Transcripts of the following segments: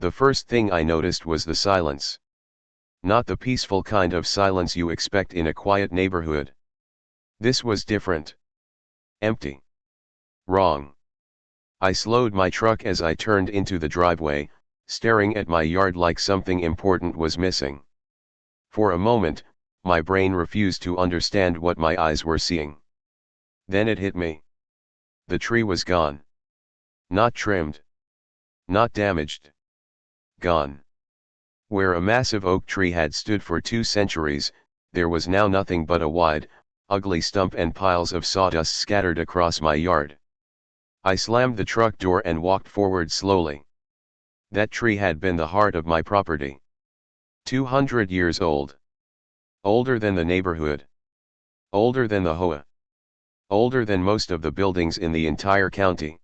The first thing I noticed was the silence. Not the peaceful kind of silence you expect in a quiet neighborhood. This was different. Empty. Wrong. I slowed my truck as I turned into the driveway, staring at my yard like something important was missing. For a moment, my brain refused to understand what my eyes were seeing. Then it hit me. The tree was gone. Not trimmed. Not damaged. Gone. Where a massive oak tree had stood for 2 centuries, there was now nothing but a wide, ugly stump and piles of sawdust scattered across my yard. I slammed the truck door and walked forward slowly. That tree had been the heart of my property. 200 years old. Older than the neighborhood. Older than the HOA. Older than most of the buildings in the entire county.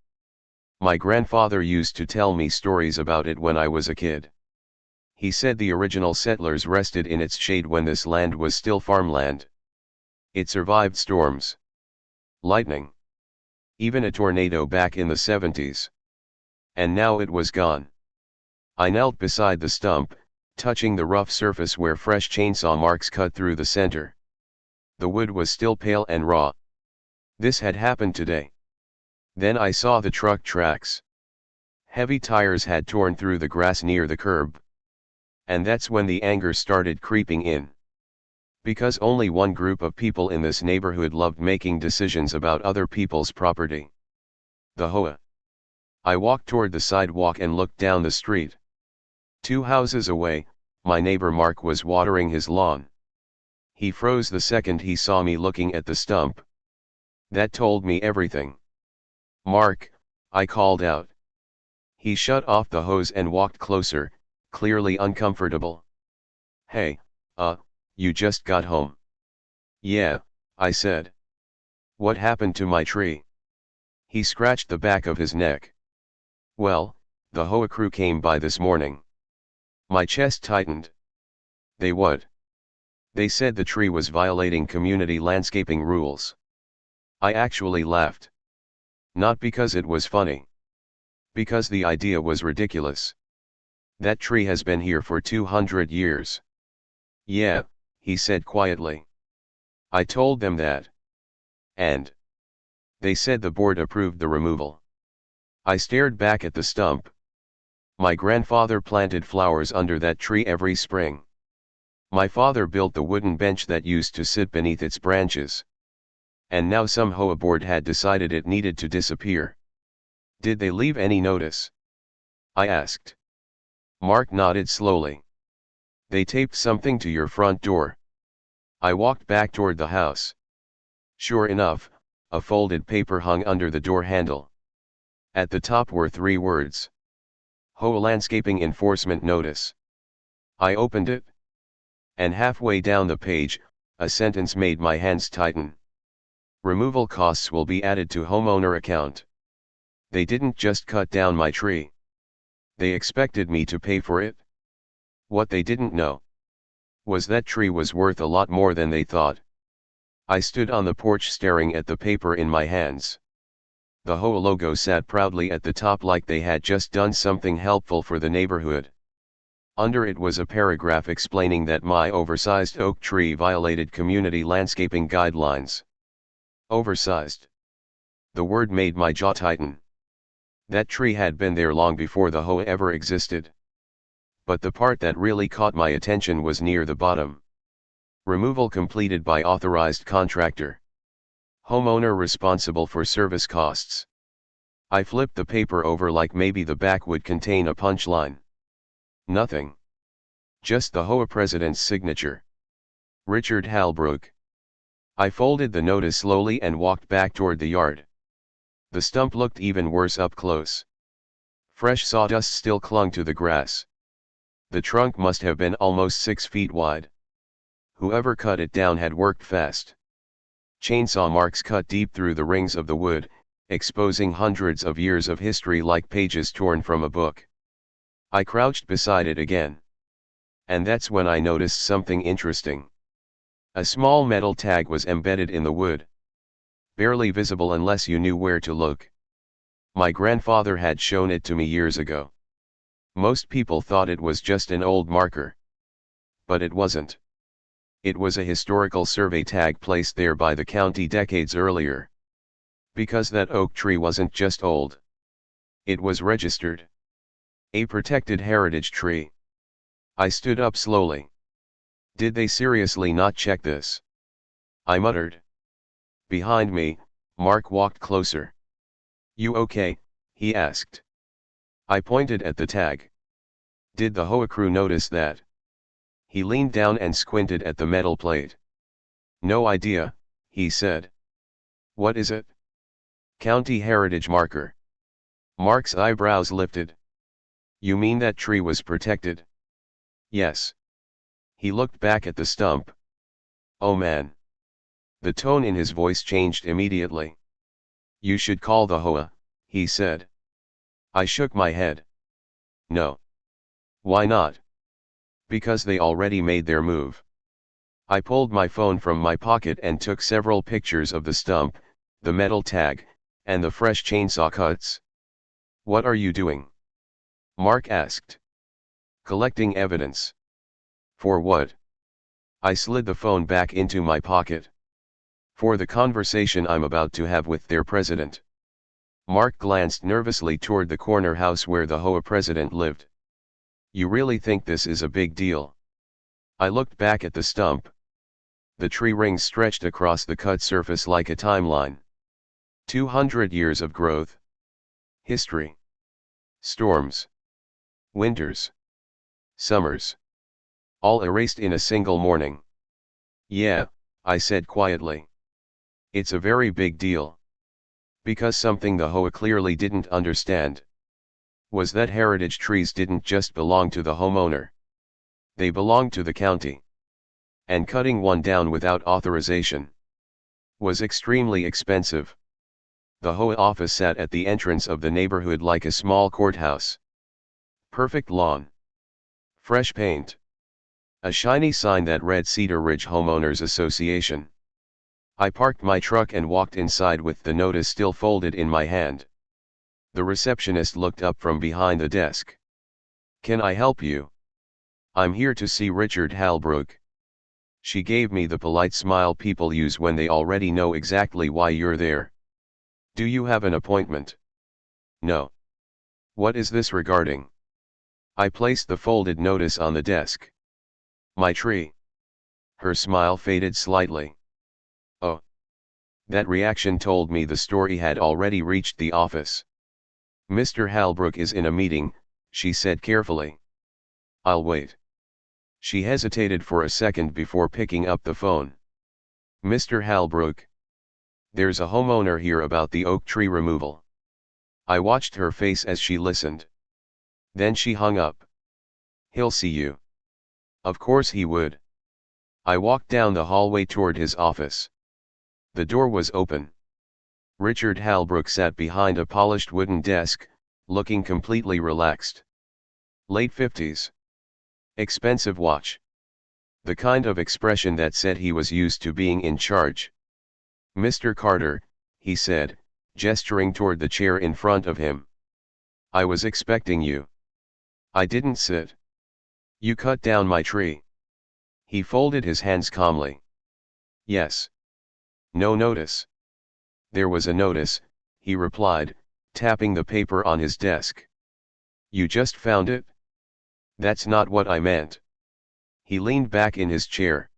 My grandfather used to tell me stories about it when I was a kid. He said the original settlers rested in its shade when this land was still farmland. It survived storms, lightning, even a tornado back in the 70s. And now it was gone. I knelt beside the stump, touching the rough surface where fresh chainsaw marks cut through the center. The wood was still pale and raw. This had happened today. Then I saw the truck tracks. Heavy tires had torn through the grass near the curb. And that's when the anger started creeping in. Because only one group of people in this neighborhood loved making decisions about other people's property. The HOA. I walked toward the sidewalk and looked down the street. 2 houses away, my neighbor Mark was watering his lawn. He froze the second he saw me looking at the stump. That told me everything. "Mark," I called out. He shut off the hose and walked closer, clearly uncomfortable. "Hey, you just got home." "Yeah," I said. "What happened to my tree?" He scratched the back of his neck. "Well, the HOA crew came by this morning." My chest tightened. "They what?" "They said the tree was violating community landscaping rules." I actually laughed. Not because it was funny. Because the idea was ridiculous. That tree has been here for 200 years. "Yeah," he said quietly. "I told them that. And they said the board approved the removal." I stared back at the stump. My grandfather planted flowers under that tree every spring. My father built the wooden bench that used to sit beneath its branches. And now some HOA board had decided it needed to disappear. "Did they leave any notice?" I asked. Mark nodded slowly. "They taped something to your front door." I walked back toward the house. Sure enough, a folded paper hung under the door handle. At the top were 3 words. HOA Landscaping Enforcement Notice. I opened it. And halfway down the page, a sentence made my hands tighten. "Removal costs will be added to homeowner account." They didn't just cut down my tree. They expected me to pay for it. What they didn't know was that tree was worth a lot more than they thought. I stood on the porch staring at the paper in my hands. The HOA logo sat proudly at the top like they had just done something helpful for the neighborhood. Under it was a paragraph explaining that my oversized oak tree violated community landscaping guidelines. Oversized. The word made my jaw tighten. That tree had been there long before the HOA ever existed. But the part that really caught my attention was near the bottom. Removal completed by authorized contractor. Homeowner responsible for service costs. I flipped the paper over like maybe the back would contain a punchline. Nothing. Just the HOA president's signature. Richard Halbrook. I folded the notice slowly and walked back toward the yard. The stump looked even worse up close. Fresh sawdust still clung to the grass. The trunk must have been almost 6 feet wide. Whoever cut it down had worked fast. Chainsaw marks cut deep through the rings of the wood, exposing hundreds of years of history like pages torn from a book. I crouched beside it again. And that's when I noticed something interesting. A small metal tag was embedded in the wood. Barely visible unless you knew where to look. My grandfather had shown it to me years ago. Most people thought it was just an old marker. But it wasn't. It was a historical survey tag placed there by the county decades earlier. Because that oak tree wasn't just old. It was registered. A protected heritage tree. I stood up slowly. Did they seriously not check this? I muttered. Behind me, Mark walked closer. You okay? He asked. I pointed at the tag. Did the HOA crew notice that? He leaned down and squinted at the metal plate. No idea, he said. What is it? County heritage marker. Mark's eyebrows lifted. You mean that tree was protected? Yes. He looked back at the stump. Oh man. The tone in his voice changed immediately. You should call the HOA, he said. I shook my head. No. Why not? Because they already made their move. I pulled my phone from my pocket and took several pictures of the stump, the metal tag, and the fresh chainsaw cuts. What are you doing? Mark asked. Collecting evidence. For what? I slid the phone back into my pocket. For the conversation I'm about to have with their president. Mark glanced nervously toward the corner house where the HOA president lived. You really think this is a big deal? I looked back at the stump. The tree rings stretched across the cut surface like a timeline. 200 years of growth. History. Storms. Winters. Summers. All erased in a single morning. Yeah, I said quietly. It's a very big deal. Because something the HOA clearly didn't understand was that heritage trees didn't just belong to the homeowner. They belonged to the county. And cutting one down without authorization was extremely expensive. The HOA office sat at the entrance of the neighborhood like a small courthouse. Perfect lawn. Fresh paint. A shiny sign that read Cedar Ridge Homeowners Association. I parked my truck and walked inside with the notice still folded in my hand. The receptionist looked up from behind the desk. Can I help you? I'm here to see Richard Halbrook. She gave me the polite smile people use when they already know exactly why you're there. Do you have an appointment? No. What is this regarding? I placed the folded notice on the desk. My tree. Her smile faded slightly. Oh. That reaction told me the story had already reached the office. Mr. Halbrook is in a meeting, she said carefully. I'll wait. She hesitated for a second before picking up the phone. Mr. Halbrook. There's a homeowner here about the oak tree removal. I watched her face as she listened. Then she hung up. He'll see you. Of course he would. I walked down the hallway toward his office. The door was open. Richard Halbrook sat behind a polished wooden desk, looking completely relaxed. Late 50s. Expensive watch. The kind of expression that said he was used to being in charge. Mr. Carter, he said, gesturing toward the chair in front of him. I was expecting you. I didn't sit. You cut down my tree. He folded his hands calmly. Yes. No notice. There was a notice, he replied, tapping the paper on his desk. You just found it? That's not what I meant. He leaned back in his chair.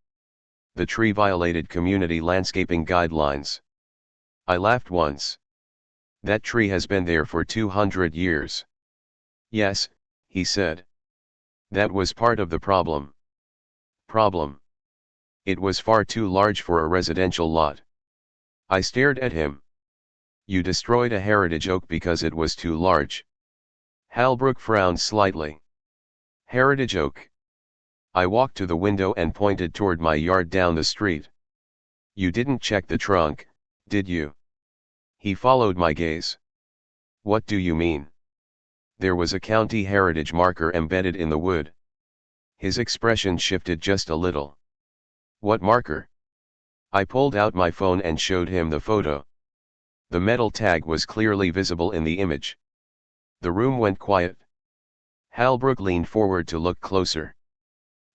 The tree violated community landscaping guidelines. I laughed once. That tree has been there for 200 years. Yes, he said. That was part of the problem. Problem. It was far too large for a residential lot. I stared at him. You destroyed a heritage oak because it was too large. Halbrook frowned slightly. Heritage oak. I walked to the window and pointed toward my yard down the street. You didn't check the trunk, did you? He followed my gaze. What do you mean? There was a county heritage marker embedded in the wood. His expression shifted just a little. What marker? I pulled out my phone and showed him the photo. The metal tag was clearly visible in the image. The room went quiet. Halbrook leaned forward to look closer.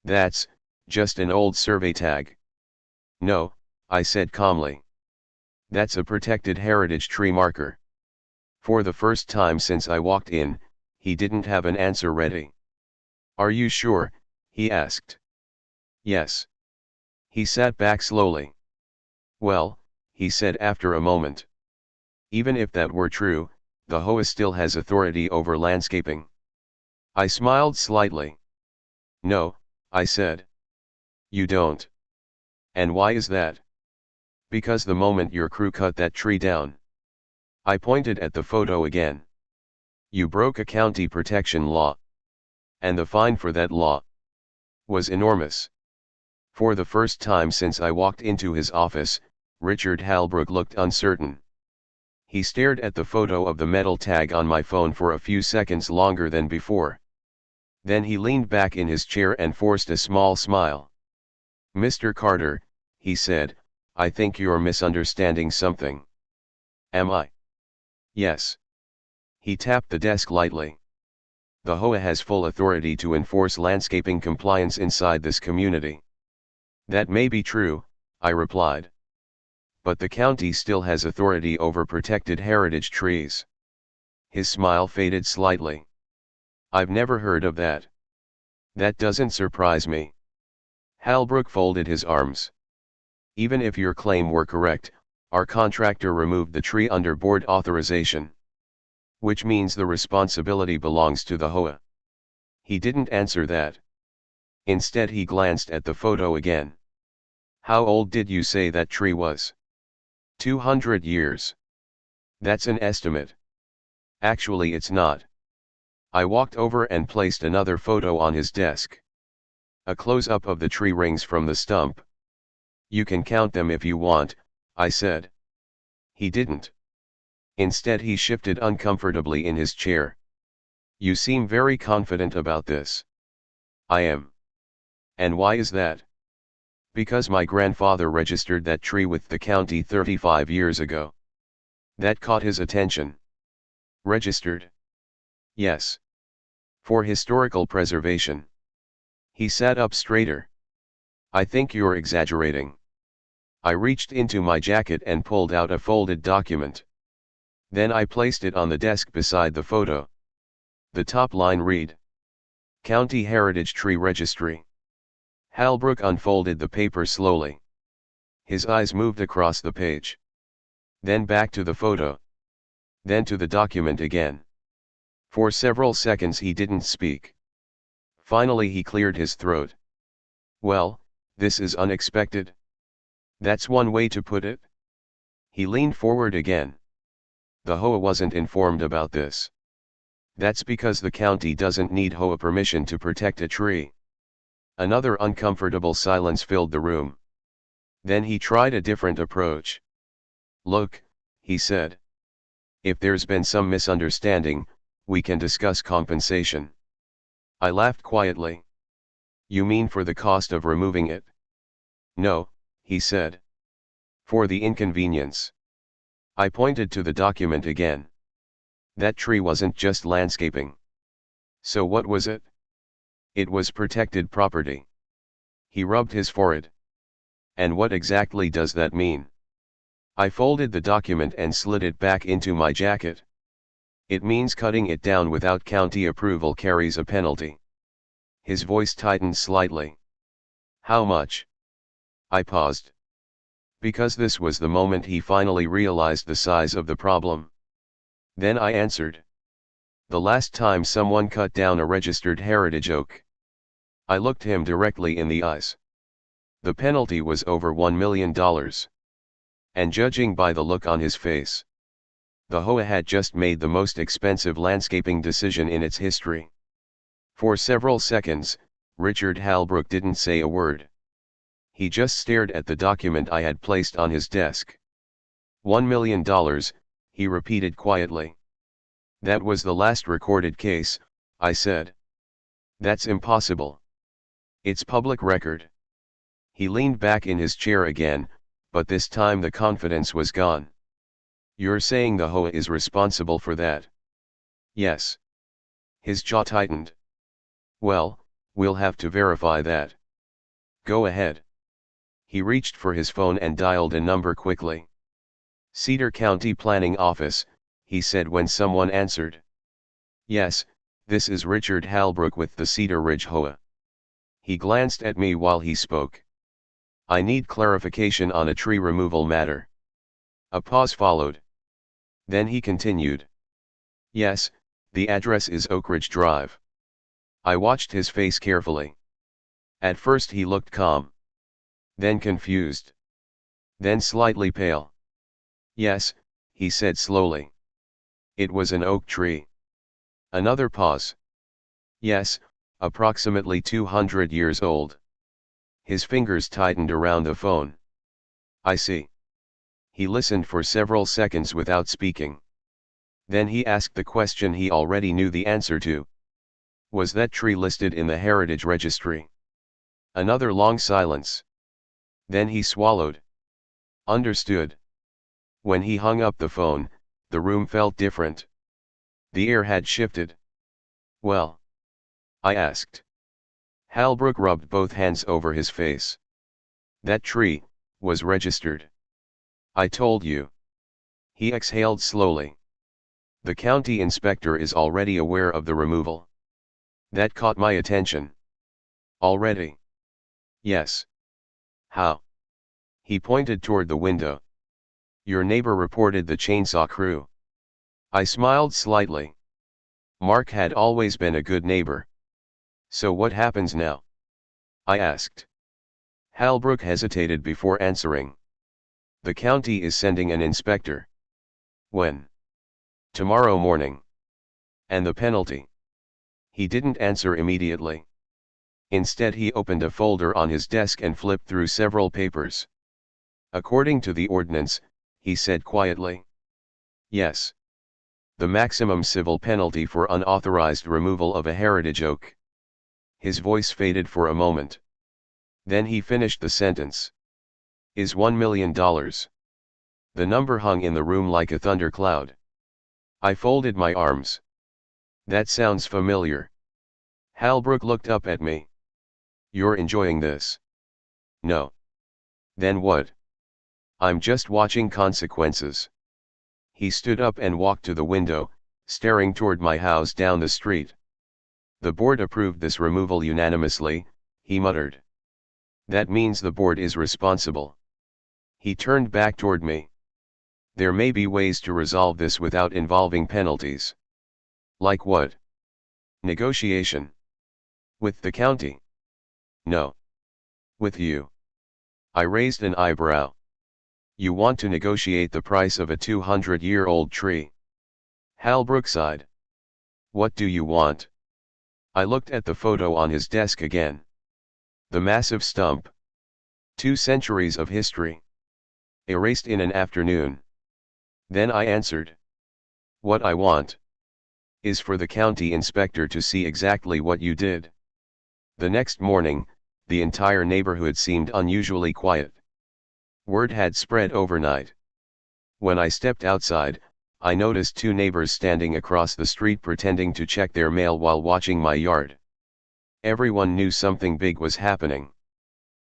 That's just an old survey tag. No, I said calmly. That's a protected heritage tree marker. For the first time since I walked in, he didn't have an answer ready. Are you sure? He asked. Yes. He sat back slowly. Well, he said after a moment. Even if that were true, the HOA still has authority over landscaping. I smiled slightly. No, I said. You don't. And why is that? Because the moment your crew cut that tree down. I pointed at the photo again. You broke a county protection law. And the fine for that law was enormous. For the first time since I walked into his office, Richard Halbrook looked uncertain. He stared at the photo of the metal tag on my phone for a few seconds longer than before. Then he leaned back in his chair and forced a small smile. Mr. Carter, he said, I think you're misunderstanding something. Am I? Yes. He tapped the desk lightly. The HOA has full authority to enforce landscaping compliance inside this community. That may be true, I replied. But the county still has authority over protected heritage trees. His smile faded slightly. I've never heard of that. That doesn't surprise me. Halbrook folded his arms. Even if your claim were correct, our contractor removed the tree under board authorization. Which means the responsibility belongs to the HOA. He didn't answer that. Instead he glanced at the photo again. How old did you say that tree was? 200 years. That's an estimate. Actually it's not. I walked over and placed another photo on his desk. A close-up of the tree rings from the stump. You can count them if you want, I said. He didn't. Instead he shifted uncomfortably in his chair. You seem very confident about this. I am. And why is that? Because my grandfather registered that tree with the county 35 years ago. That caught his attention. Registered? Yes. For historical preservation. He sat up straighter. I think you're exaggerating. I reached into my jacket and pulled out a folded document. Then I placed it on the desk beside the photo. The top line read: County Heritage Tree Registry. Halbrook unfolded the paper slowly. His eyes moved across the page. Then back to the photo. Then to the document again. For several seconds he didn't speak. Finally he cleared his throat. Well, this is unexpected. That's one way to put it. He leaned forward again. The HOA wasn't informed about this. That's because the county doesn't need HOA permission to protect a tree. Another uncomfortable silence filled the room. Then he tried a different approach. Look, he said. If there's been some misunderstanding, we can discuss compensation. I laughed quietly. You mean for the cost of removing it? No, he said. For the inconvenience. I pointed to the document again. That tree wasn't just landscaping. So what was it? It was protected property. He rubbed his forehead. And what exactly does that mean? I folded the document and slid it back into my jacket. It means cutting it down without county approval carries a penalty. His voice tightened slightly. How much? I paused. Because this was the moment he finally realized the size of the problem. Then I answered. The last time someone cut down a registered heritage oak. I looked him directly in the eyes. The penalty was over $1 million. And judging by the look on his face, the HOA had just made the most expensive landscaping decision in its history. For several seconds, Richard Halbrook didn't say a word. He just stared at the document I had placed on his desk. $1 million, he repeated quietly. That was the last recorded case, I said. That's impossible. It's public record. He leaned back in his chair again, but this time the confidence was gone. You're saying the HOA is responsible for that? Yes. His jaw tightened. Well, we'll have to verify that. Go ahead. He reached for his phone and dialed a number quickly. Cedar County Planning Office, he said when someone answered. Yes, this is Richard Halbrook with the Cedar Ridge HOA. He glanced at me while he spoke. I need clarification on a tree removal matter. A pause followed. Then he continued. Yes, the address is Oak Ridge Drive. I watched his face carefully. At first he looked calm. Then confused. Then slightly pale. Yes, he said slowly. It was an oak tree. Another pause. Yes, approximately 200 years old. His fingers tightened around the phone. I see. He listened for several seconds without speaking. Then he asked the question he already knew the answer to. Was that tree listed in the Heritage Registry? Another long silence. Then he swallowed. Understood. When he hung up the phone, the room felt different. The air had shifted. Well? I asked. Halbrook rubbed both hands over his face. That tree was registered. I told you. He exhaled slowly. The county inspector is already aware of the removal. That caught my attention. Already? Yes. How? He pointed toward the window. Your neighbor reported the chainsaw crew. I smiled slightly. Mark had always been a good neighbor. So what happens now? I asked. Halbrook hesitated before answering. The county is sending an inspector. When? Tomorrow morning. And the penalty? He didn't answer immediately. Instead he opened a folder on his desk and flipped through several papers. According to the ordinance, he said quietly. Yes. The maximum civil penalty for unauthorized removal of a heritage oak. His voice faded for a moment. Then he finished the sentence. Is $1 million. The number hung in the room like a thundercloud. I folded my arms. That sounds familiar. Halbrook looked up at me. You're enjoying this? No. Then what? I'm just watching consequences. He stood up and walked to the window, staring toward my house down the street. The board approved this removal unanimously, he muttered. That means the board is responsible. He turned back toward me. There may be ways to resolve this without involving penalties. Like what? Negotiation. With the county? No. With you. I raised an eyebrow. You want to negotiate the price of a 200-year-old tree? Halbrook sighed. What do you want? I looked at the photo on his desk again. The massive stump. 2 centuries of history. Erased in an afternoon. Then I answered. What I want is for the county inspector to see exactly what you did. The next morning, the entire neighborhood seemed unusually quiet. Word had spread overnight. When I stepped outside, I noticed 2 neighbors standing across the street pretending to check their mail while watching my yard. Everyone knew something big was happening.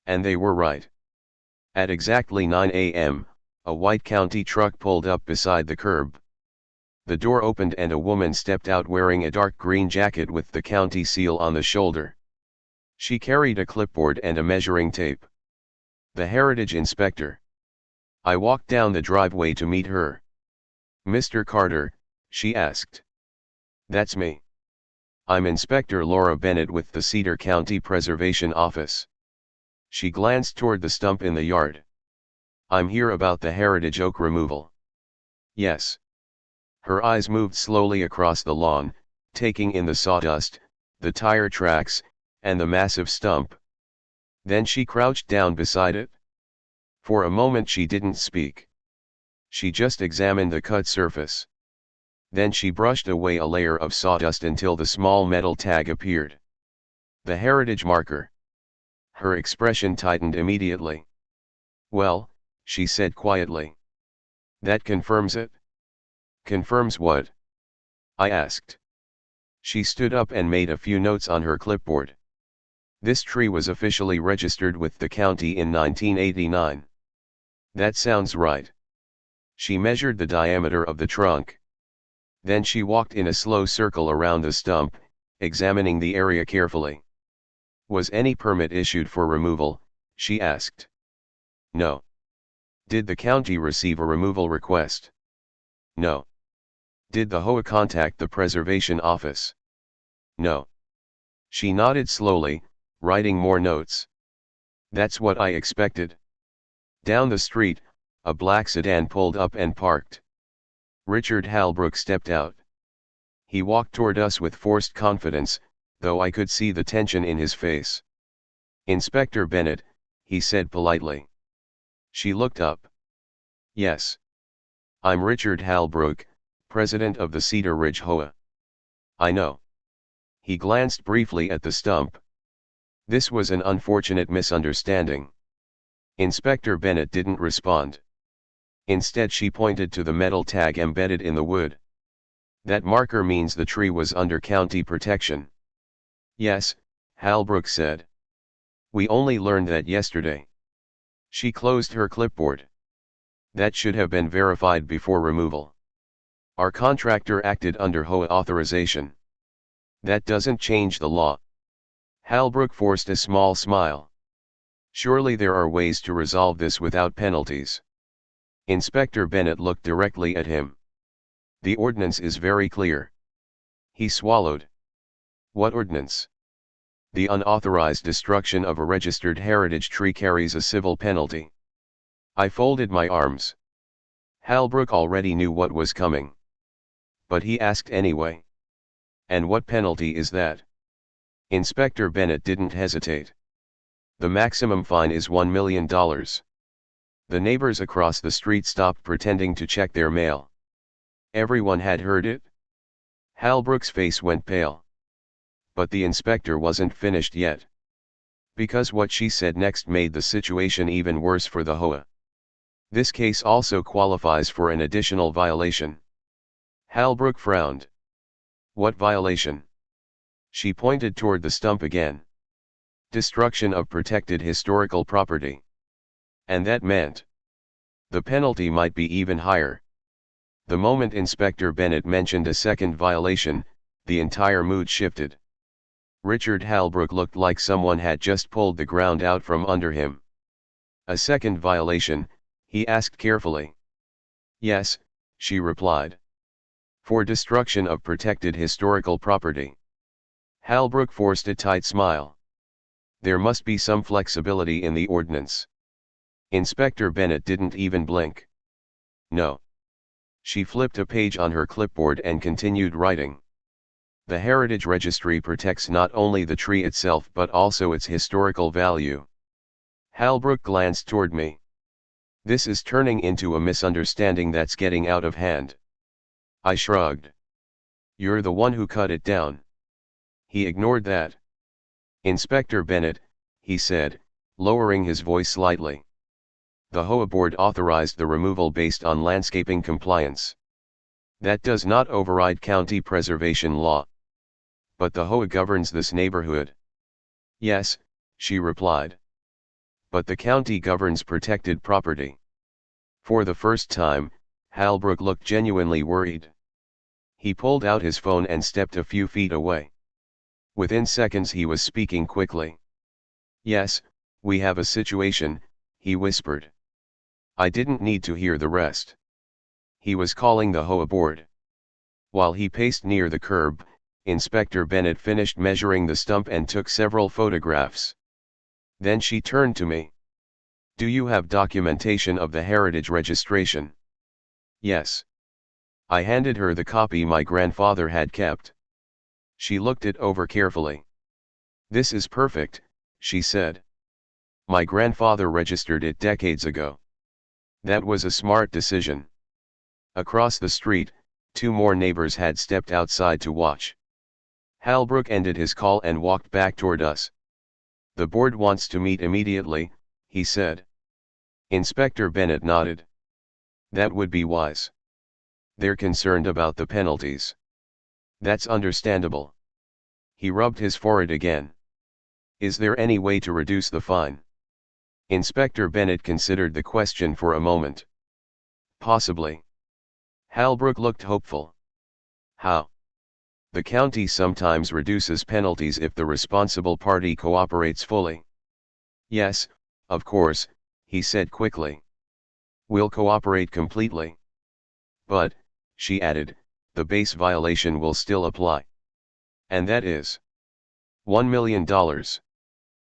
And they were right. At exactly 9 a.m., a white county truck pulled up beside the curb. The door opened and a woman stepped out wearing a dark green jacket with the county seal on the shoulder. She carried a clipboard and a measuring tape. The heritage inspector. I walked down the driveway to meet her. Mr. Carter, she asked. That's me. I'm Inspector Laura Bennett with the Cedar County Preservation Office. She glanced toward the stump in the yard. I'm here about the heritage oak removal. Yes. Her eyes moved slowly across the lawn, taking in the sawdust, the tire tracks, and the massive stump. Then she crouched down beside it. For a moment she didn't speak. She just examined the cut surface. Then she brushed away a layer of sawdust until the small metal tag appeared. The heritage marker. Her expression tightened immediately. Well, she said quietly. That confirms it? Confirms what? I asked. She stood up and made a few notes on her clipboard. This tree was officially registered with the county in 1989. That sounds right. She measured the diameter of the trunk. Then she walked in a slow circle around the stump, examining the area carefully. Was any permit issued for removal? She asked. No. Did the county receive a removal request? No. Did the HOA contact the preservation office? No. She nodded slowly, writing more notes. That's what I expected. Down the street, a black sedan pulled up and parked. Richard Halbrook stepped out. He walked toward us with forced confidence, though I could see the tension in his face. Inspector Bennett, he said politely. She looked up. Yes. I'm Richard Halbrook, president of the Cedar Ridge HOA. I know. He glanced briefly at the stump. This was an unfortunate misunderstanding. Inspector Bennett didn't respond. Instead, she pointed to the metal tag embedded in the wood. That marker means the tree was under county protection. Yes, Halbrook said. We only learned that yesterday. She closed her clipboard. That should have been verified before removal. Our contractor acted under HOA authorization. That doesn't change the law. Halbrook forced a small smile. Surely there are ways to resolve this without penalties. Inspector Bennett looked directly at him. The ordinance is very clear. He swallowed. What ordinance? The unauthorized destruction of a registered heritage tree carries a civil penalty. I folded my arms. Halbrook already knew what was coming. But he asked anyway. And what penalty is that? Inspector Bennett didn't hesitate. The maximum fine is $1 million. The neighbors across the street stopped pretending to check their mail. Everyone had heard it. Halbrook's face went pale. But the inspector wasn't finished yet. Because what she said next made the situation even worse for the HOA. This case also qualifies for an additional violation. Halbrook frowned. What violation? She pointed toward the stump again. Destruction of protected historical property. And that meant the penalty might be even higher. The moment Inspector Bennett mentioned a second violation, the entire mood shifted. Richard Halbrook looked like someone had just pulled the ground out from under him. A second violation, he asked carefully. Yes, she replied. For destruction of protected historical property. Halbrook forced a tight smile. There must be some flexibility in the ordinance. Inspector Bennett didn't even blink. No. She flipped a page on her clipboard and continued writing. The Heritage Registry protects not only the tree itself but also its historical value. Halbrook glanced toward me. This is turning into a misunderstanding that's getting out of hand. I shrugged. You're the one who cut it down. He ignored that. Inspector Bennett, he said, lowering his voice slightly. The HOA board authorized the removal based on landscaping compliance. That does not override county preservation law. But the HOA governs this neighborhood. Yes, she replied. But the county governs protected property. For the first time, Halbrook looked genuinely worried. He pulled out his phone and stepped a few feet away. Within seconds he was speaking quickly. Yes, we have a situation, he whispered. I didn't need to hear the rest. He was calling the HOA board. While he paced near the curb, Inspector Bennett finished measuring the stump and took several photographs. Then she turned to me. Do you have documentation of the heritage registration? Yes. I handed her the copy my grandfather had kept. She looked it over carefully. This is perfect, she said. My grandfather registered it decades ago. That was a smart decision. Across the street, two more neighbors had stepped outside to watch. Halbrook ended his call and walked back toward us. The board wants to meet immediately, he said. Inspector Bennett nodded. That would be wise. They're concerned about the penalties. That's understandable. He rubbed his forehead again. Is there any way to reduce the fine? Inspector Bennett considered the question for a moment. Possibly. Halbrook looked hopeful. How? The county sometimes reduces penalties if the responsible party cooperates fully. Yes, of course, he said quickly. We'll cooperate completely. But, she added, the base violation will still apply. And that is $1 million.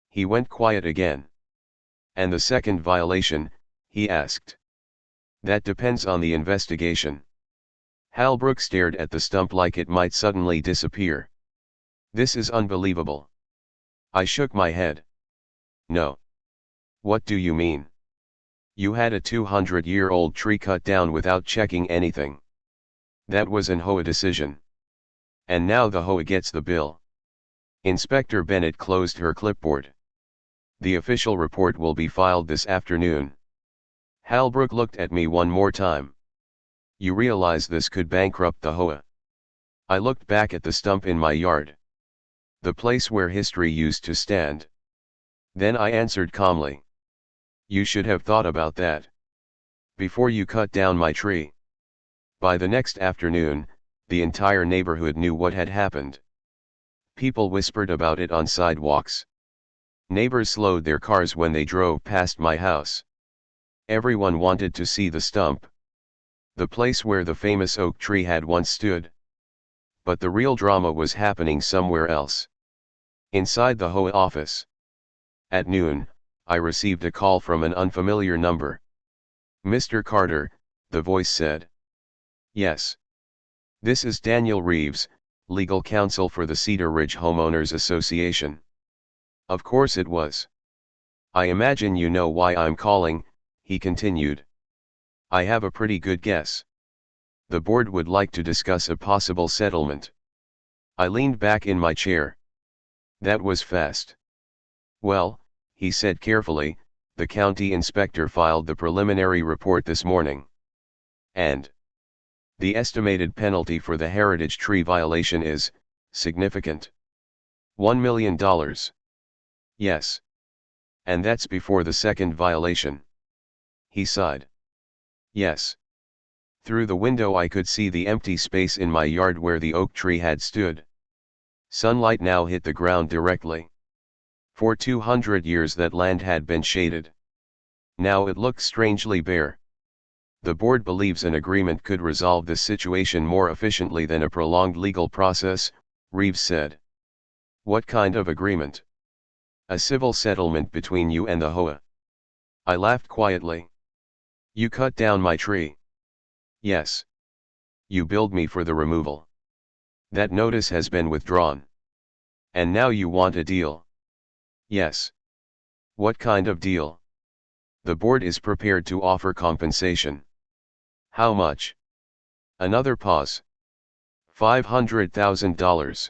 He went quiet again. And the second violation, he asked. That depends on the investigation. Halbrook stared at the stump like it might suddenly disappear. This is unbelievable. I shook my head. No. What do you mean? You had a 200-year-old tree cut down without checking anything. That was an HOA decision. And now the HOA gets the bill. Inspector Bennett closed her clipboard. The official report will be filed this afternoon. Halbrook looked at me one more time. You realize this could bankrupt the HOA. I looked back at the stump in my yard. The place where history used to stand. Then I answered calmly. You should have thought about that before you cut down my tree. By the next afternoon, the entire neighborhood knew what had happened. People whispered about it on sidewalks. Neighbors slowed their cars when they drove past my house. Everyone wanted to see the stump. The place where the famous oak tree had once stood. But the real drama was happening somewhere else. Inside the HOA office. At noon, I received a call from an unfamiliar number. Mr. Carter, the voice said. Yes. This is Daniel Reeves, legal counsel for the Cedar Ridge Homeowners Association. Of course it was. I imagine you know why I'm calling, he continued. I have a pretty good guess. The board would like to discuss a possible settlement. I leaned back in my chair. That was fast. Well, he said carefully, the county inspector filed the preliminary report this morning. And the estimated penalty for the heritage tree violation is significant. $1 million. Yes. And that's before the second violation. He sighed. Yes. Through the window I could see the empty space in my yard where the oak tree had stood. Sunlight now hit the ground directly. For 200 years that land had been shaded. Now it looked strangely bare. The board believes an agreement could resolve this situation more efficiently than a prolonged legal process, Reeves said. What kind of agreement? A civil settlement between you and the HOA. I laughed quietly. You cut down my tree. Yes. You billed me for the removal. That notice has been withdrawn. And now you want a deal. Yes. What kind of deal? The board is prepared to offer compensation. How much? Another pause. $500,000.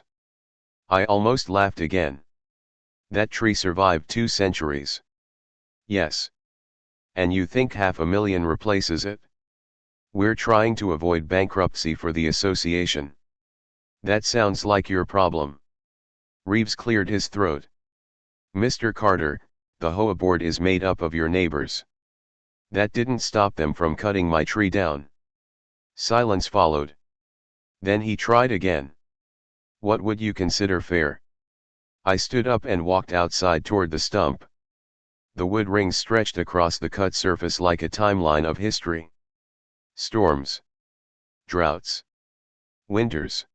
I almost laughed again. That tree survived 2 centuries. Yes. And you think $500,000 replaces it? We're trying to avoid bankruptcy for the association. That sounds like your problem. Reeves cleared his throat. Mr. Carter, the HOA board is made up of your neighbors. That didn't stop them from cutting my tree down. Silence followed. Then he tried again. What would you consider fair? I stood up and walked outside toward the stump. The wood rings stretched across the cut surface like a timeline of history. Storms. Droughts. Winters.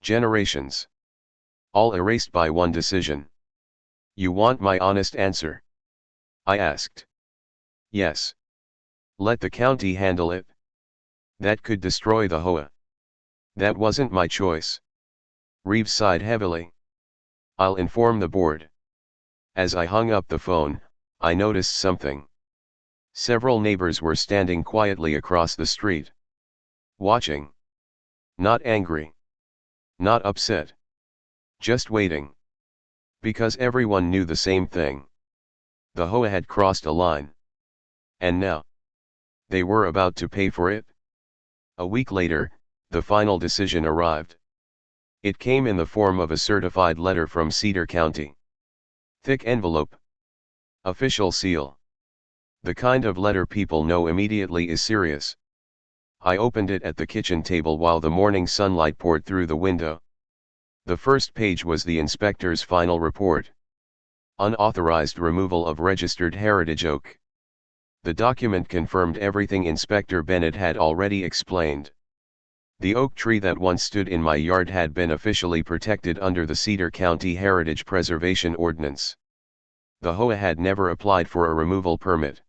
Generations. All erased by one decision. You want my honest answer? I asked. Yes. Let the county handle it. That could destroy the HOA. That wasn't my choice. Reeves sighed heavily. I'll inform the board. As I hung up the phone, I noticed something. Several neighbors were standing quietly across the street. Watching. Not angry. Not upset. Just waiting. Because everyone knew the same thing. The HOA had crossed a line. And now? They were about to pay for it? A week later, the final decision arrived. It came in the form of a certified letter from Cedar County. Thick envelope. Official seal. The kind of letter people know immediately is serious. I opened it at the kitchen table while the morning sunlight poured through the window. The first page was the inspector's final report. Unauthorized removal of registered heritage oak. The document confirmed everything Inspector Bennett had already explained. The oak tree that once stood in my yard had been officially protected under the Cedar County Heritage Preservation Ordinance. The HOA had never applied for a removal permit.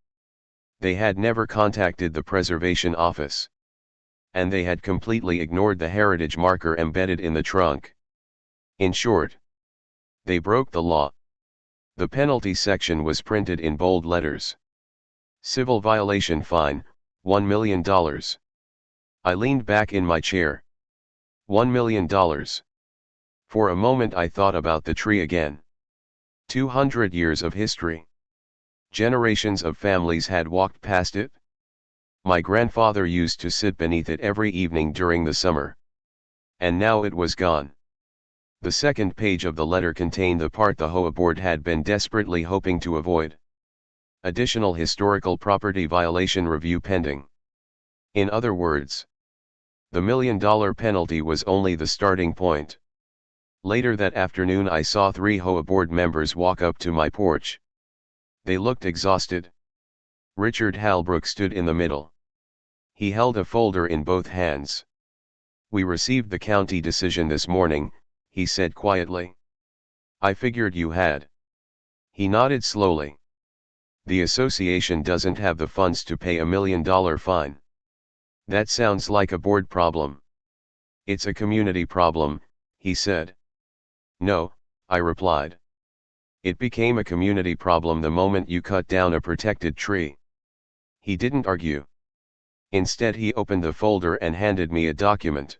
They had never contacted the preservation office. And they had completely ignored the heritage marker embedded in the trunk. In short, they broke the law. The penalty section was printed in bold letters. Civil violation fine, $1 million. I leaned back in my chair. $1 million. For a moment I thought about the tree again. 200 years of history. Generations of families had walked past it. My grandfather used to sit beneath it every evening during the summer. And now it was gone. The second page of the letter contained the part the HOA board had been desperately hoping to avoid. Additional historical property violation review pending. In other words, the $1 million penalty was only the starting point. Later that afternoon I saw 3 HOA board members walk up to my porch. They looked exhausted. Richard Halbrook stood in the middle. He held a folder in both hands. "We received the county decision this morning," he said quietly. "I figured you had." He nodded slowly. "The association doesn't have the funds to pay $1 million fine. That sounds like a board problem." "It's a community problem," he said. "No," I replied. "It became a community problem the moment you cut down a protected tree." He didn't argue. Instead he opened the folder and handed me a document.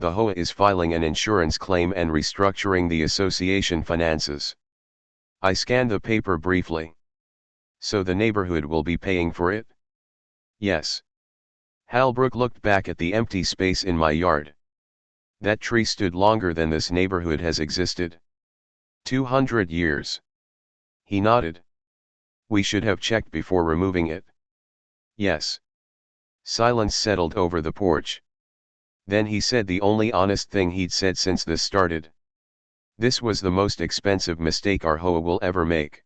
"The HOA is filing an insurance claim and restructuring the association finances." I scanned the paper briefly. "So the neighborhood will be paying for it?" "Yes." Halbrook looked back at the empty space in my yard. "That tree stood longer than this neighborhood has existed. 200 years. He nodded. "We should have checked before removing it." "Yes." Silence settled over the porch. Then he said the only honest thing he'd said since this started. "This was the most expensive mistake our HOA will ever make."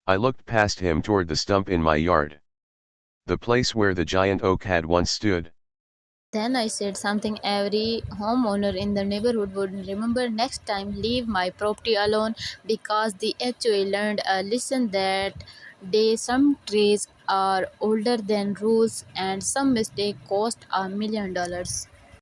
I looked past him toward the stump in my yard. The place where the giant oak had once stood. Then I said something every homeowner in the neighborhood would remember next time: leave my property alone, because the HOA learned a lesson that day. Some trees are older than rules, and some mistake cost $1 million.